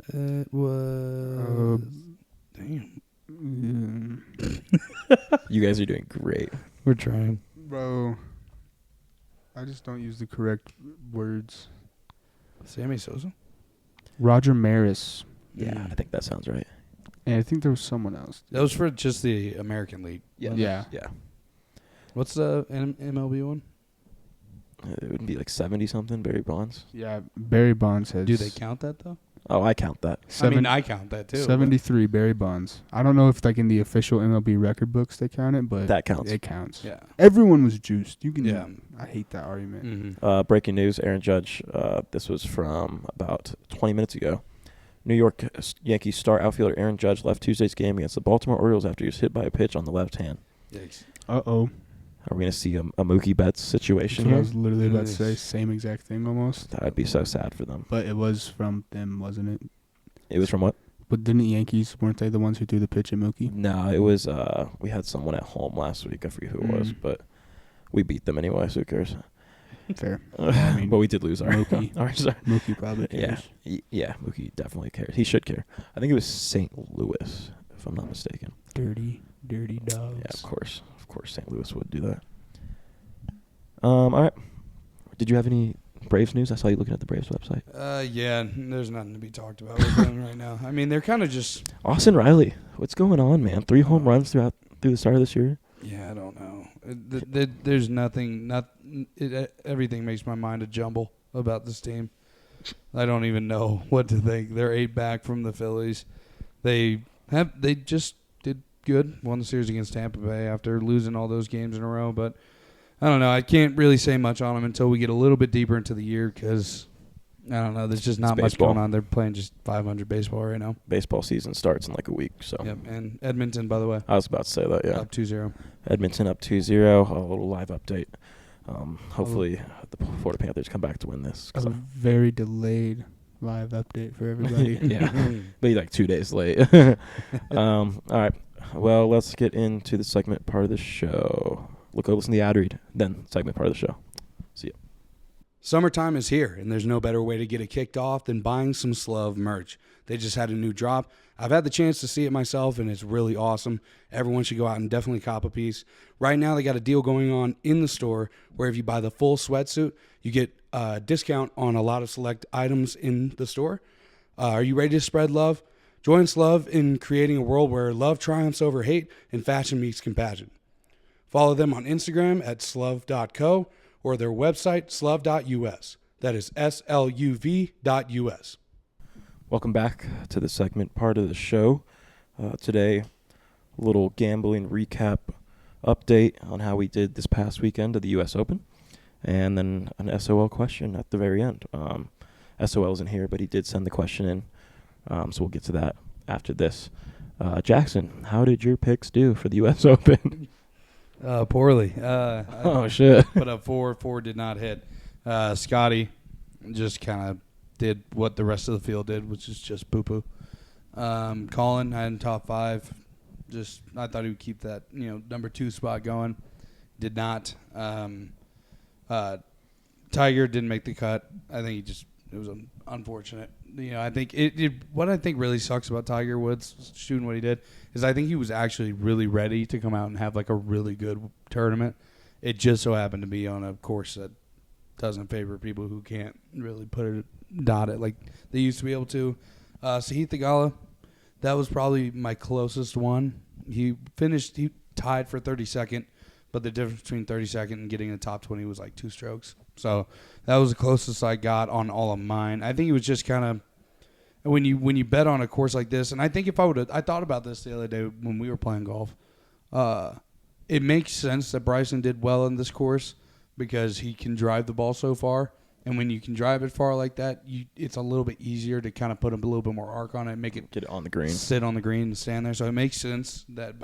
It was. Damn. You guys are doing great. We're trying. Bro, I just don't use the correct words. Sammy Sosa? Roger Maris. Yeah, I think that sounds right. And I think there was someone else. That was for just the American League. Yeah. What's the MLB one? It would be like 70 something. Barry Bonds. Yeah, Barry Bonds has. Do they count that, though? Oh, I count that. I count that, too. 73 Barry Bonds. I don't know if like in the official MLB record books they count it, but That counts. it counts. Yeah. Everyone was juiced. You can. Yeah. I hate that argument. Mm-hmm. Breaking news: Aaron Judge. This was from about 20 minutes ago. New York Yankees star outfielder Aaron Judge left Tuesday's game against the Baltimore Orioles after he was hit by a pitch on the left hand. Yikes. Uh-oh. Are we going to see a Mookie Betts situation That's what I here? was literally about to Yes. say. Same exact thing almost. That would be so sad for them. But it was from them, wasn't it? It was from what? But didn't the Yankees, weren't they the ones who threw the pitch at Mookie? No, it was. We had someone at home last week. I forget who it was, but we beat them anyway. So who cares? Fair. I mean, but we did lose our Mookie. Mookie probably Yeah, cares. yeah. Mookie definitely cares. He should care. I think it was St. Louis, if I'm not mistaken. Dirty dogs. Yeah, of course. Of course, St. Louis would do that. All right. Did you have any Braves news? I saw you looking at the Braves website. Yeah, there's nothing to be talked about with them right now. I mean, they're kind of just... Austin Riley, what's going on, man? 3 home runs through the start of this year. Yeah, I don't know. There's nothing... everything makes my mind a jumble about this team. I don't even know what to think. They're 8 back from the Phillies. They just did good. Won the series against Tampa Bay after losing all those games in a row, but... I don't know. I can't really say much on them until we get a little bit deeper into the year because, I don't know, there's just not much going on. They're playing just 500 baseball right now. Baseball season starts in like a week. So. Yep, and Edmonton, by the way. I was about to say that, yeah. Up 2-0. Edmonton up 2-0. A little live update. Hopefully the Florida Panthers come back to win this. A very delayed live update for everybody. Yeah, maybe like 2 days late. All right. Well, let's get into the segment part of the show. Listen to the ad read, then segment part of the show. See ya. Summertime is here, and there's no better way to get it kicked off than buying some Slove merch. They just had a new drop. I've had the chance to see it myself, and it's really awesome. Everyone should go out and definitely cop a piece. Right now, they got a deal going on in the store where if you buy the full sweatsuit, you get a discount on a lot of select items in the store. Are you ready to spread love? Join Slove in creating a world where love triumphs over hate and fashion meets compassion. Follow them on Instagram at sluv.co or their website, sluv.us. That is sluv.us. Welcome back to the segment part of the show. Today, a little gambling recap update on how we did this past weekend of the U.S. Open, and then an SOL question at the very end. SOL isn't here, but he did send the question in, so we'll get to that after this. Jackson, how did your picks do for the U.S. Open? Poorly. Oh, shit. Put up 4 did not hit. Scotty just kind of did what the rest of the field did, which is just poo-poo. Colin, I had in top 5. I thought he would keep that, number 2 spot going. Did not. Tiger didn't make the cut. I think it was unfortunate. I think what I think really sucks about Tiger Woods shooting what he did is I think he was actually really ready to come out and have like a really good tournament. It just so happened to be on a course that doesn't favor people who can't really dot it like they used to be able to. Sahith Theegala, that was probably my closest one. He tied for 32nd, but the difference between 32nd and getting a top 20 was like 2 strokes. So that was the closest I got on all of mine. I think it was just kind of when you bet on a course like this, and I think if I thought about this the other day when we were playing golf. It makes sense that Bryson did well in this course because he can drive the ball so far. And when you can drive it far like that, it's a little bit easier to kind of put a little bit more arc on it, make it get it on the green, sit on the green and stand there. So it makes sense that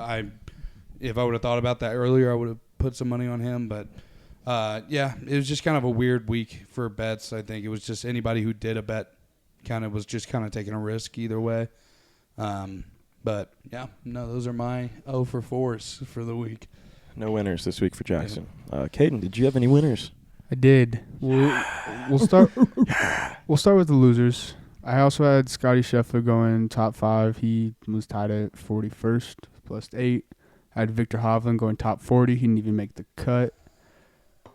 if I would have thought about that earlier, I would have put some money on him. But, yeah, it was just kind of a weird week for bets. I think it was just anybody who did a bet was just kind of taking a risk either way. But, yeah, no, those are my 0 for 4s for the week. No winners this week for Jackson. Caden, did you have any winners? I did. We'll start. We'll start with the losers. I also had Scotty Scheffler going top 5. He was tied at 41st plus 8. I had Victor Hovland going top 40. He didn't even make the cut.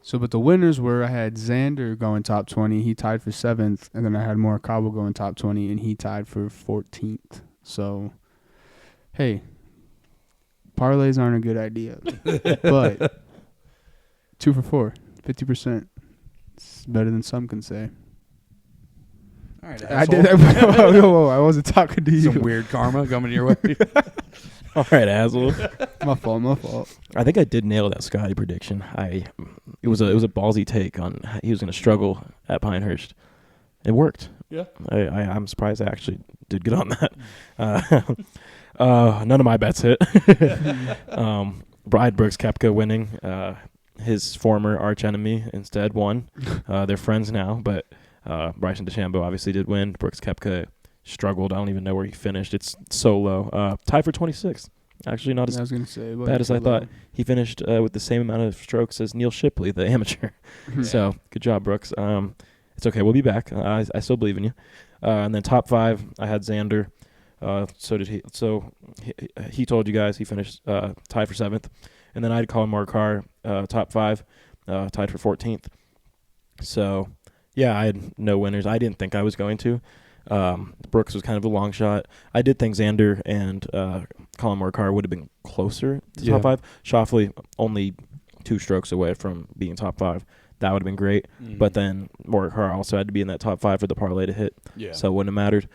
So, but the winners were I had Xander going top 20. He tied for 7th, and then I had Morikawa going top 20, and he tied for 14th. So, hey, parlays aren't a good idea, but 2 for 4, 50%. It's better than some can say. All right, I did that. Whoa, I wasn't talking to you. Some weird karma coming your way. All right, asshole. My fault. I think I did nail that Scotty prediction. It was a ballsy take on he was going to struggle at Pinehurst. It worked. Yeah. I'm surprised I actually did good on that. None of my bets hit. Bride Brooks Koepka winning. His former arch enemy instead won. They're friends now, but Bryson DeChambeau obviously did win. Brooks Koepka struggled. I don't even know where he finished. It's so low. Tied for 26th. Actually, not as bad as I thought. He finished with the same amount of strokes as Neil Shipley, the amateur. So good job, Brooks. It's okay. We'll be back. I still believe in you. And then top 5, I had Xander. So did he. So he told you guys he finished tied for 7th. And then I had Colin Morikawa, top 5, tied for 14th. So, yeah, I had no winners. I didn't think I was going to. Brooks was kind of a long shot. I did think Xander and Colin Morikawa would have been closer to top 5. Schauffele only 2 strokes away from being top 5. That would have been great. Mm-hmm. But then Morikawa also had to be in that top 5 for the parlay to hit. Yeah. So it wouldn't have mattered.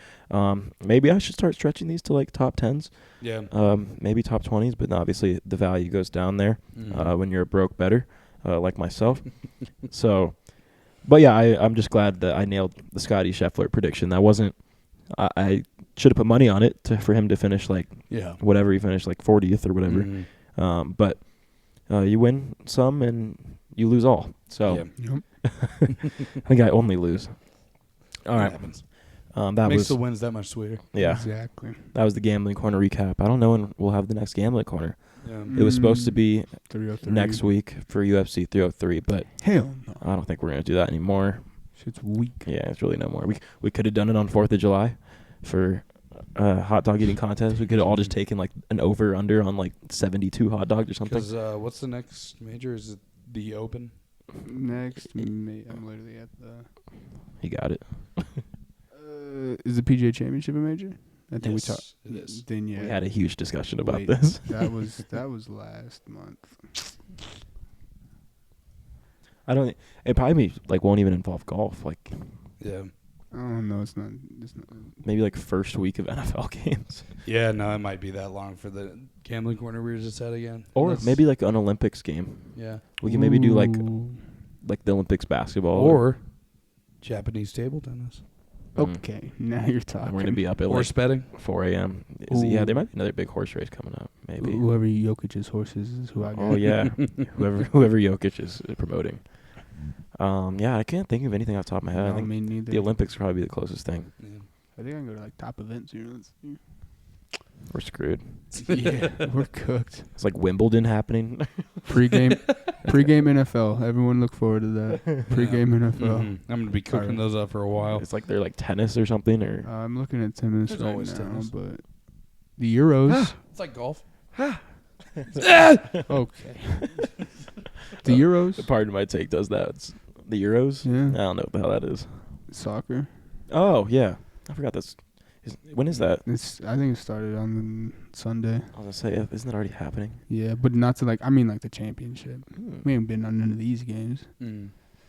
Maybe I should start stretching these to like top 10s. Yeah. Maybe top 20s, but obviously the value goes down there when you're a broke bettor like myself. So, but yeah, I'm just glad that I nailed the Scotty Scheffler prediction. That wasn't I should have put money on it for him to finish whatever he finished, like 40th or whatever. Mm-hmm. But you win some and you lose all. So I think I only lose. All right. Happens. That makes the wins that much sweeter. Yeah. Exactly. That was the Gambling Corner recap. I don't know when we'll have the next Gambling Corner. Yeah. It was supposed to be next week for UFC 303, but hell no. I don't think we're going to do that anymore. Shit's weak. Yeah, it's really no more. We could have done it on 4th of July for hot dog eating contest. We could have all just taken like an over-under on like 72 hot dogs or something. Because what's the next major? Is it the Open? Next, I'm literally at the... He got it. Is the PGA Championship a major? I think we talked. It is. Then yeah, we had a huge discussion about this. that was last month. It probably won't even involve golf. Yeah. Oh no, it's not. Maybe first week of NFL games. Yeah, no, it might be that long for the Gambling Corner we just had again. Or maybe an Olympics game. Yeah. We can maybe do like the Olympics basketball or Japanese table tennis. Okay, now you're talking. We're gonna be up at horse betting 4 a.m. Yeah, there might be another big horse race coming up. Maybe whoever Jokic's horses is who I got. Oh yeah, whoever Jokic is promoting. Yeah, I can't think of anything off the top of my head. No, I think me neither. The Olympics would probably be the closest thing. Yeah. I think I can go to top events here. Let's see. We're screwed. Yeah, we're cooked. It's like Wimbledon happening. Pre-game NFL. Everyone look forward to that. Pre-game NFL. Mm-hmm. I'm gonna be cooking those up for a while. It's like they're tennis or something. Or I'm looking at tennis There's right always now, tennis. but the Euros. It's like golf. Okay. The Euros. Pardon my take. Does that? It's the Euros? Yeah. I don't know what the hell that is. Soccer. Oh yeah, I forgot that's. When is that? I think it started on Sunday. I was gonna say, isn't that already happening? Yeah, but not to like the championship. We ain't been on none of these games.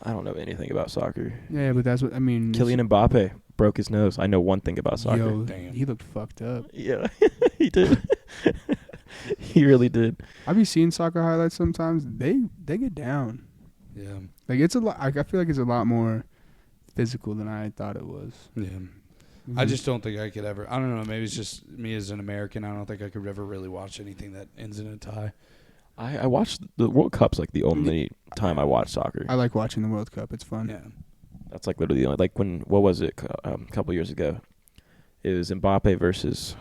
I don't know anything about soccer. Yeah, but that's what I mean. Kylian Mbappe broke his nose. I know one thing about soccer. Yo, Damn. he looked fucked up. Yeah, he did. He really did. I be seeing soccer highlights sometimes. They get down. Yeah. Like it's a lot. I feel like it's a lot more physical than I thought it was. Yeah. I just don't think I could ever. I don't know. Maybe it's just me as an American. I don't think I could ever really watch anything that ends in a tie. I watched the World Cup's like the only time I watch soccer. I like watching the World Cup. It's fun. Yeah. That's like literally the only, like what was it a couple years ago? It was Mbappe versus,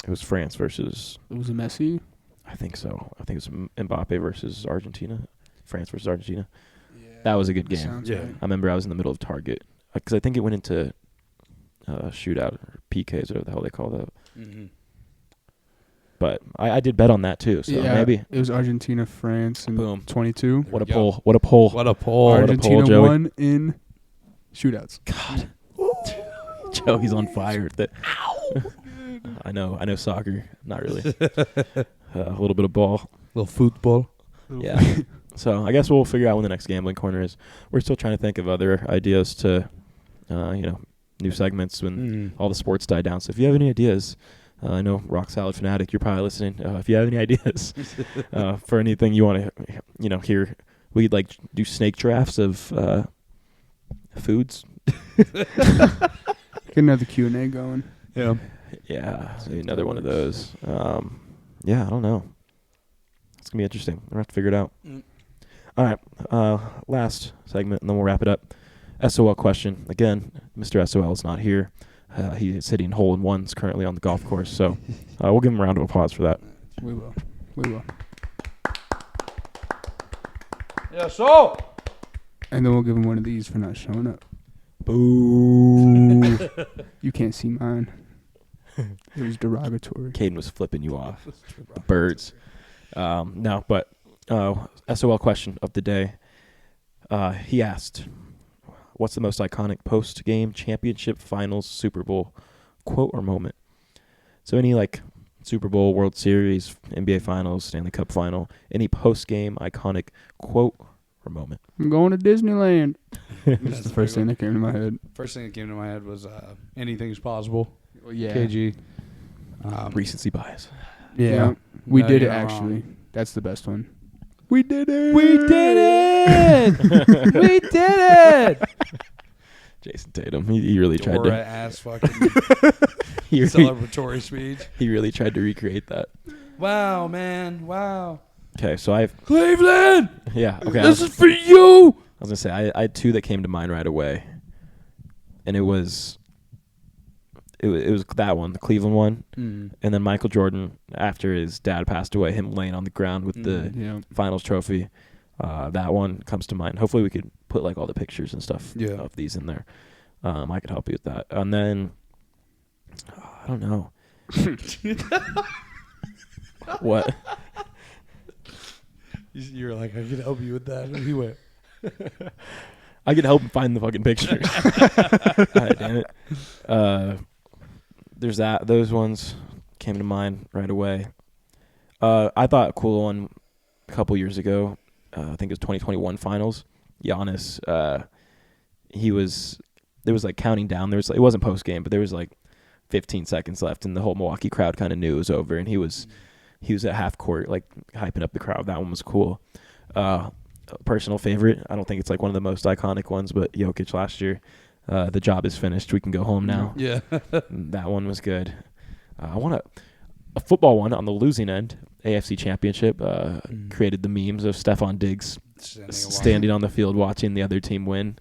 it was France versus. It was a Messi. I think so. I think it was Mbappe versus Argentina. France versus Argentina. Yeah, That was a good game. sounds Yeah. right. I remember I was in the middle of Target because I think it went into shootout or PKs or the hell they call that. Mm-hmm. But I did bet on that too. So yeah, maybe. it was Argentina, France, and Boom. 22. What a we go. pull! What a pull! What a pull. What a Argentina pull, Joey. won in shootouts. God, Joey's on fire. I know soccer. Not really. A little bit of ball. Little football. Yeah. So I guess we'll figure out when the next gambling corner is. We're still trying to think of other ideas to, new segments when all the sports die down. So if you have any ideas, I know Rock Salad Fanatic, you're probably listening. If you have any ideas for anything you want to, hear, we'd like do snake drafts of foods. Get another Q&A going. Yeah. Yeah, maybe another one of those. Yeah, I don't know. It's going to be interesting. We're going to have to figure it out. All right, last segment, and then we'll wrap it up. SOL question. Again, Mr. SOL is not here. He is hitting hole-in-ones currently on the golf course, so we'll give him a round of applause for that. We will. Yeah, so. And then we'll give him one of these for not showing up. Boo! You can't see mine. It was derogatory. Caden was flipping you off. The birds. No, but SOL question of the day. He asked, what's the most iconic post-game championship finals Super Bowl quote or moment? So any like Super Bowl, World Series, NBA Finals, Stanley Cup Final, any post-game iconic quote or moment? I'm going to Disneyland. That's the first thing that came to my head. First thing that came to my head was anything's possible. Well, yeah. KG. Recency bias. Yeah. We No, did it, you're not actually. wrong. That's the best one. We did it! We did it! We did it! Jason Tatum. He really tried Dora to. ass fucking He really, celebratory speech. he really tried to recreate that. Wow, man. Wow. Okay, so I've Cleveland! yeah. Okay, This is for you! I was gonna say I had two that came to mind right away, and it was that one, the Cleveland one, and then Michael Jordan after his dad passed away, him laying on the ground with the Yeah. finals trophy. That one comes to mind. Hopefully we could put like all the pictures and stuff of these in there. I could help you with that. And then I don't know. What? You're like, I could help you with that. And he went, I could help him find the fucking pictures. God damn it. There's that. Those ones came to mind right away. I thought a cool one a couple years ago. I think it was 2021 finals. Giannis. There was like counting down. There was it wasn't post game, but there was like 15 seconds left, and the whole Milwaukee crowd kind of knew it was over, and he was at half court like hyping up the crowd. That one was cool. Personal favorite. I don't think it's like one of the most iconic ones, but Jokic last year. The job is finished. We can go home now. yeah. That one was good. I want a football one on the losing end. AFC Championship created the memes of Stephon Diggs standing on the field watching the other team win.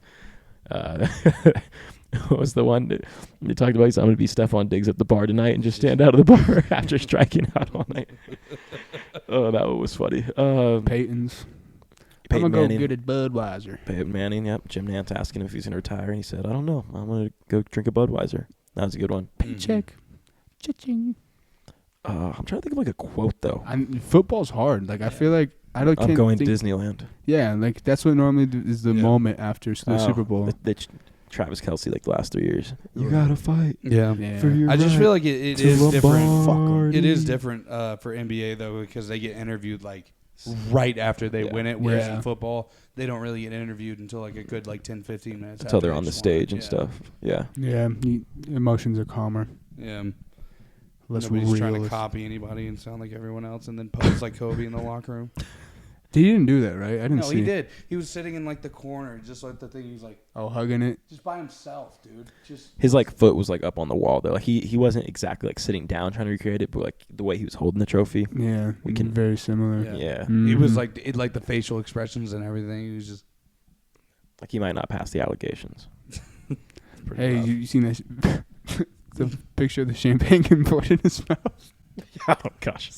What was the one that they talked about? He's, I'm going to be Stephon Diggs at the bar tonight and just stand out of the bar after striking out all night. Oh, that one was funny. Peyton's. Peyton I'm going to Manning. go get at Budweiser. Peyton Manning, yep. Jim Nantz asking him if he's going to retire, and he said, I don't know. I'm going to go drink a Budweiser. That was a good one. Paycheck. Cha-ching. I'm trying to think of like a quote, though. Football's hard. Like, I feel like I'm can't going to think, Disneyland. Yeah, like, that's what normally is the moment after the Super Bowl. They Travis Kelce like the last 3 years. You gotta fight Yeah. for your I just right feel like it to is different. Lombardi. It is different for NBA though because they get interviewed like right after they win it. Whereas in football, they don't really get interviewed until like a good like 10, 15 minutes until after they're they on the just stage won. and stuff. Yeah. Yeah, emotions are calmer. Yeah. Less Nobody's trying to realist. copy anybody and sound like everyone else and then pose like Kobe in the locker room. He didn't do that, right? I didn't No, see. he did. He was sitting in like the corner, just like the thing. He was like, Oh, hugging it. just by himself, dude. Just His like foot was like up on the wall though. Like he wasn't exactly like sitting down trying to recreate it, but like the way he was holding the trophy. Yeah, We can- very similar. Yeah. Mhm. He was like the facial expressions and everything. He was just Like he might not pass the allegations. Pretty Hey, rough. you seen that? The picture of the champagne getting poured in his mouth. Oh gosh.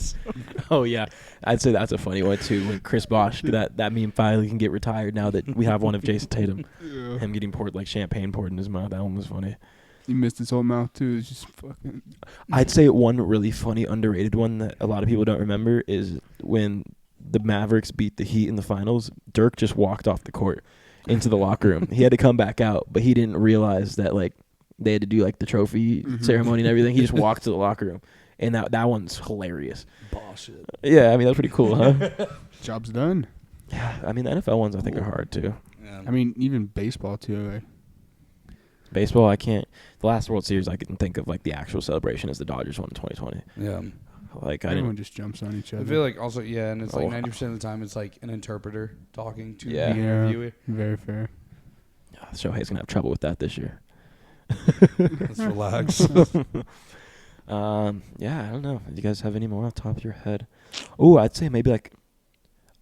Oh yeah, I'd say that's a funny one too. When Chris Bosh, that meme finally can get retired now that we have one of Jason Tatum, him getting poured like champagne poured in his mouth. That one was funny. He missed his whole mouth too. It's just fucking. I'd say one really funny underrated one that a lot of people don't remember is when the Mavericks beat the Heat in the finals. Dirk just walked off the court into the locker room. He had to come back out, but he didn't realize that like they had to do like the trophy ceremony and everything. He just walked to the locker room. And that one's hilarious. bullshit. Yeah, I mean, that's pretty cool, huh? Job's done. Yeah, I mean, the NFL ones I think are hard, too. Yeah. I mean, even baseball too. Like, Baseball, I can't. The last World Series I can think of, like, the actual celebration is the Dodgers won in 2020. Yeah. Like, I everyone didn't. just jumps on each I other. feel like also and it's like Oh. 90% of the time it's like an interpreter talking to Yeah. the Yeah. interviewer. Very fair. Shohei's going to have trouble with that this year. Let's relax. Yeah, I don't know. Do you guys have any more off the top of your head? Oh, I'd say maybe like.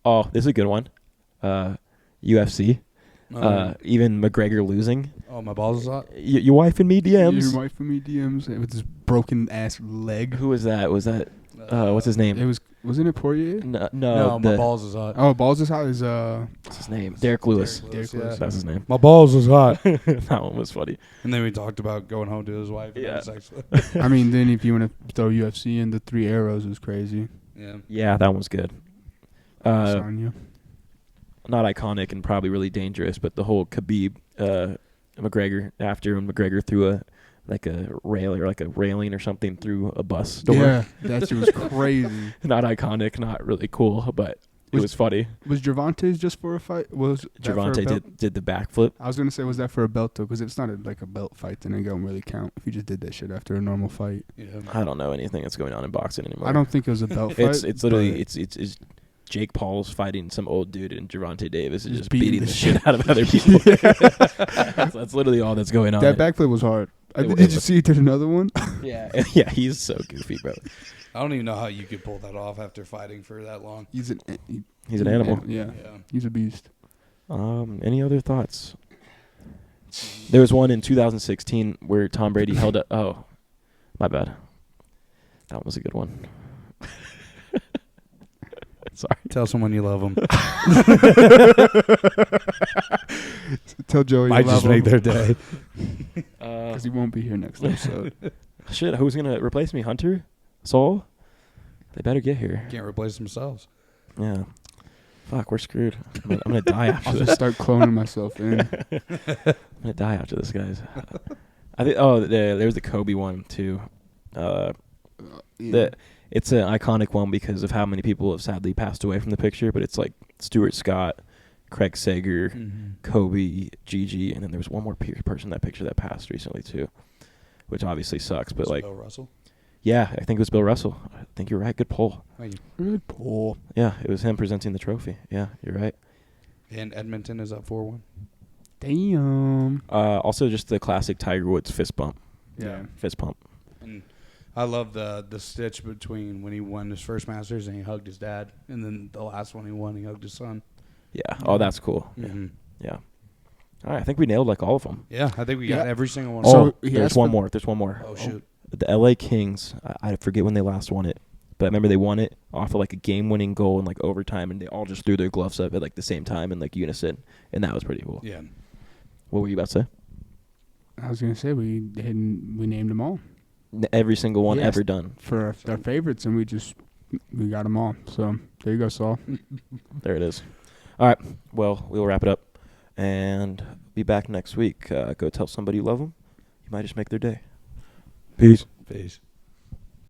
Oh, this is a good one. UFC. Even McGregor losing. Oh, my balls is hot. Your wife and me DMs. Your wife and me DMs with this broken ass leg. Who was that? Was that what's his name? Wasn't it Poirier? No, No, my balls is hot. Oh, balls is hot. Is What's his name? Derek Lewis. Derek yeah. Lewis. That's his name. My balls is hot. That one was funny. And then we talked about going home to his wife. And Yeah. having sex with. I mean, then if you want to throw UFC in, the 3 arrows was crazy. Yeah. Yeah, that one was good. Sonya. Not iconic and probably really dangerous, but the whole Khabib McGregor after when McGregor threw a railing or something through a bus door. Yeah, that shit was crazy. Not iconic, not really cool, but it was funny. Was Gervonta's just for a fight? Was that for a Gervonta belt? did the backflip. I was gonna say, was that for a belt though? Because if it's not like a belt fight, then it don't really count. If you just did that shit after a normal fight, Yeah. I don't know anything that's going on in boxing anymore. I don't think it was a belt fight. It's literally but it's Jake Paul's fighting some old dude and Gervonta Davis is just beating beating the the shit out of other people. that's literally all that's going on. that backflip was hard. It Did you was. see he did another one? Yeah, yeah, he's so goofy, bro. I don't even know how you could pull that off after fighting for that long. He's an animal. Yeah, Yeah. he's a beast. Any other thoughts? There was one in 2016 where Tom Brady held up. Oh, my bad. That was a good one. Sorry. Tell someone you love them. Tell Joey Might just make their day. because he won't be here next episode. Shit, who's gonna replace me? Hunter? Soul? They better get here. Can't replace themselves. Yeah. Fuck, we're screwed. I'm gonna die after I'll this. just start cloning myself in. I'm gonna die after this, guys. I think. Oh, there's the Kobe one too. It's an iconic one because of how many people have sadly passed away from the picture. But it's like Stuart Scott, Craig Sager, Kobe, Gigi, and then there was one more person in that picture that passed recently too, which obviously sucks. But like, Bill Russell. yeah, I think it was Bill Russell. I think you're right. Good poll. Thank you. Good pull. Yeah, it was him presenting the trophy. Yeah, you're right. And Edmonton is up 4-1. Damn. Also, just the classic Tiger Woods fist bump. Yeah. Fist pump. And I love the stitch between when he won his first Masters and he hugged his dad, and then the last one he won, he hugged his son. Yeah. Oh, that's cool. Mm-hmm. Yeah. All right, I think we nailed like all of them. Yeah, I think we got Yeah. every single one. So Oh, he there's asked one for- more. There's one more. Oh, shoot. The LA Kings. I forget when they last won it, but I remember they won it off of like a game-winning goal in like overtime, and they all just threw their gloves up at like the same time in like unison, and that was pretty cool. Yeah. What were you about to say? I was gonna say we named them all Every single one Yes. ever done. for our favorites, and we got them all. So there you go, Saul. There it is. All right. Well, we'll wrap it up, and be back next week. Go tell somebody you love them. You might just make their day. Peace. Peace.